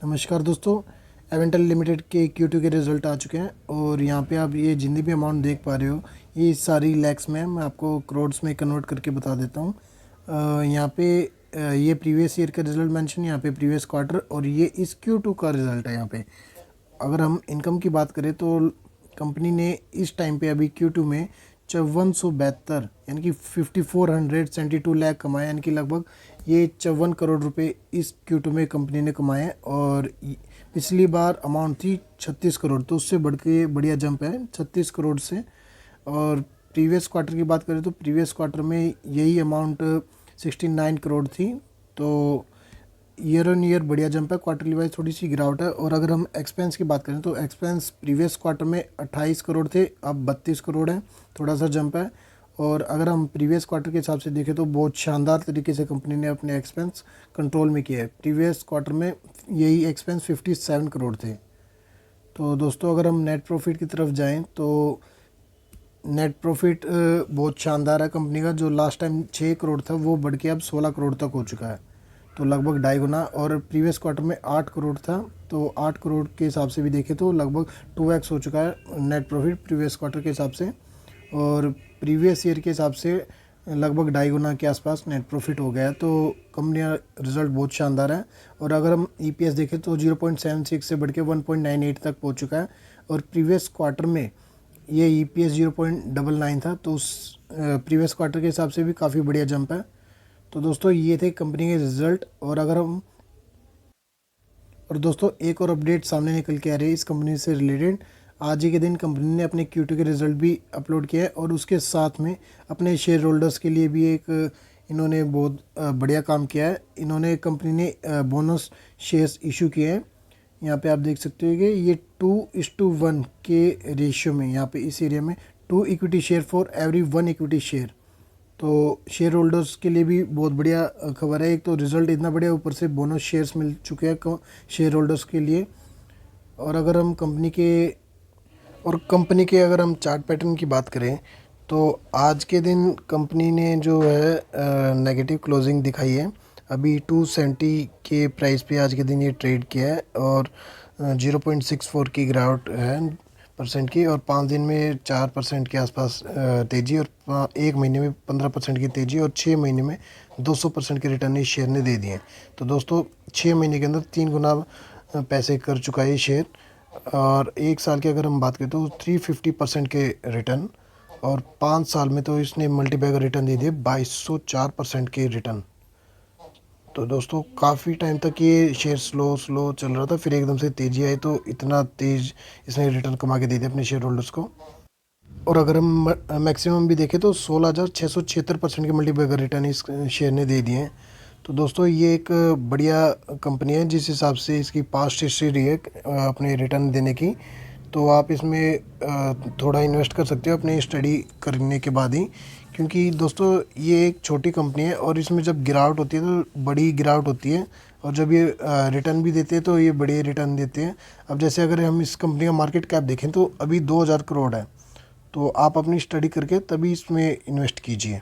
नमस्कार दोस्तों। एवेंटल लिमिटेड के Q2 के रिज़ल्ट आ चुके हैं और यहाँ पे आप ये जितनी भी अमाउंट देख पा रहे हो ये सारी लैक्स में है। मैं आपको करोड्स में कन्वर्ट करके बता देता हूँ। यहाँ पे ये प्रीवियस ईयर का रिज़ल्ट मेंशन, यहाँ पे प्रीवियस क्वार्टर, और ये इस Q2 का रिज़ल्ट है। यहाँ पे अगर हम इनकम की बात करें तो कंपनी ने इस टाइम पे अभी Q2 में 5472 यानी कि 5472 लाख कमाए, यानी कि लगभग ये 54 करोड़ रुपए इस Q2 में कंपनी ने कमाए हैं। और पिछली बार अमाउंट थी 36 करोड़, तो उससे बढ़ के बढ़िया जंप है 36 करोड़ से। और प्रीवियस क्वार्टर की बात करें तो प्रीवियस क्वार्टर में यही अमाउंट 69 करोड़ थी। तो ईयर ऑन ईयर बढ़िया जंप है, क्वार्टरली वाइज थोड़ी सी गिरावट है। और अगर हम एक्सपेंस की बात करें तो एक्सपेंस प्रीवियस क्वार्टर में 28 करोड़ थे, अब 32 करोड़ है, थोड़ा सा जंप है। और अगर हम प्रीवियस क्वार्टर के हिसाब से देखें तो बहुत शानदार तरीके से कंपनी ने अपने एक्सपेंस कंट्रोल में किया है। प्रीवियस क्वार्टर में यही एक्सपेंस 57 करोड़ थे। तो दोस्तों अगर हम नेट प्रॉफिट की तरफ जाएं तो नेट प्रॉफिट बहुत शानदार है कंपनी का। जो लास्ट टाइम 6 करोड़ था वो बढ़ के अब 16 करोड़ तक हो चुका है, तो लगभग 2.5 गुना। और प्रीवियस क्वार्टर में 8 करोड़ था, तो 8 करोड़ के हिसाब से भी देखें तो लगभग 2x हो चुका है नेट प्रॉफिट प्रीवियस क्वार्टर के हिसाब से। और प्रीवियस ईयर के हिसाब से लगभग 2.5 गुना के आसपास नेट प्रॉफिट हो गया है। तो कंपनी का रिजल्ट बहुत शानदार है। और अगर हम EPS देखें तो 0.76 से बढ़ के 1.98 तक पहुंच चुका है। और प्रीवियस क्वार्टर में ये EPS 0.99 था, तो उस प्रीवियस क्वार्टर के हिसाब से भी काफ़ी बढ़िया जंप है। तो दोस्तों ये थे कंपनी के रिज़ल्ट। और दोस्तों एक और अपडेट सामने निकल के आ रही है इस कंपनी से रिलेटेड। आज ही के दिन कंपनी ने अपने Q2 के रिज़ल्ट भी अपलोड किया है और उसके साथ में अपने शेयर होल्डर्स के लिए भी एक इन्होंने बहुत बढ़िया काम किया है। इन्होंने कंपनी ने बोनस शेयर्स इशू किए हैं। यहाँ पे आप देख सकते हो कि ये 2:1 के रेशियो में, यहाँ पे इस एरिया में 2 equity share for every 1 equity share. तो शेयर होल्डर्स के लिए भी बहुत बढ़िया खबर है। एक तो रिज़ल्ट इतना बढ़िया, ऊपर से बोनस शेयर्स मिल चुके हैं शेयर होल्डर्स के लिए। और अगर हम कंपनी के अगर हम चार्ट पैटर्न की बात करें तो आज के दिन कंपनी ने जो है नेगेटिव क्लोजिंग दिखाई है। अभी 270 के प्राइस पे आज के दिन ये ट्रेड किया है और 0.64 की गिरावट है परसेंट की। और 5 दिन में 4% के आसपास तेज़ी, और 1 महीने में 15% की तेज़ी, और 6 महीने में 200% के रिटर्न इस शेयर ने दे दिए। तो दोस्तों 6 महीने के अंदर 3 गुना पैसे कर चुका है ये शेयर। और 1 साल की अगर हम बात करें तो 350% के रिटर्न, और 5 साल में तो इसने मल्टीबैगर रिटर्न दे दिए 2204% के रिटर्न। तो दोस्तों काफ़ी टाइम तक ये शेयर स्लो चल रहा था, फिर एकदम से तेज़ी आई तो इतना तेज़ इसने रिटर्न कमा के दे दिया अपने शेयर होल्डर्स को। और अगर हम मैक्सिमम भी देखें तो 16,676% के मल्टीबैगर रिटर्न इस शेयर ने दे दिए हैं। तो दोस्तों ये एक बढ़िया कंपनी है जिस हिसाब से इसकी पास्ट हिस्ट्री रही है अपने रिटर्न देने की। तो आप इसमें थोड़ा इन्वेस्ट कर सकते हो अपनी स्टडी करने के बाद ही, क्योंकि दोस्तों ये एक छोटी कंपनी है और इसमें जब गिरावट होती है तो बड़ी गिरावट होती है, और जब ये रिटर्न भी देते हैं तो ये बड़े रिटर्न देते हैं। अब जैसे अगर हम इस कंपनी का मार्केट कैप देखें तो अभी 2000 करोड़ है। तो आप अपनी स्टडी करके तभी इसमें इन्वेस्ट कीजिए।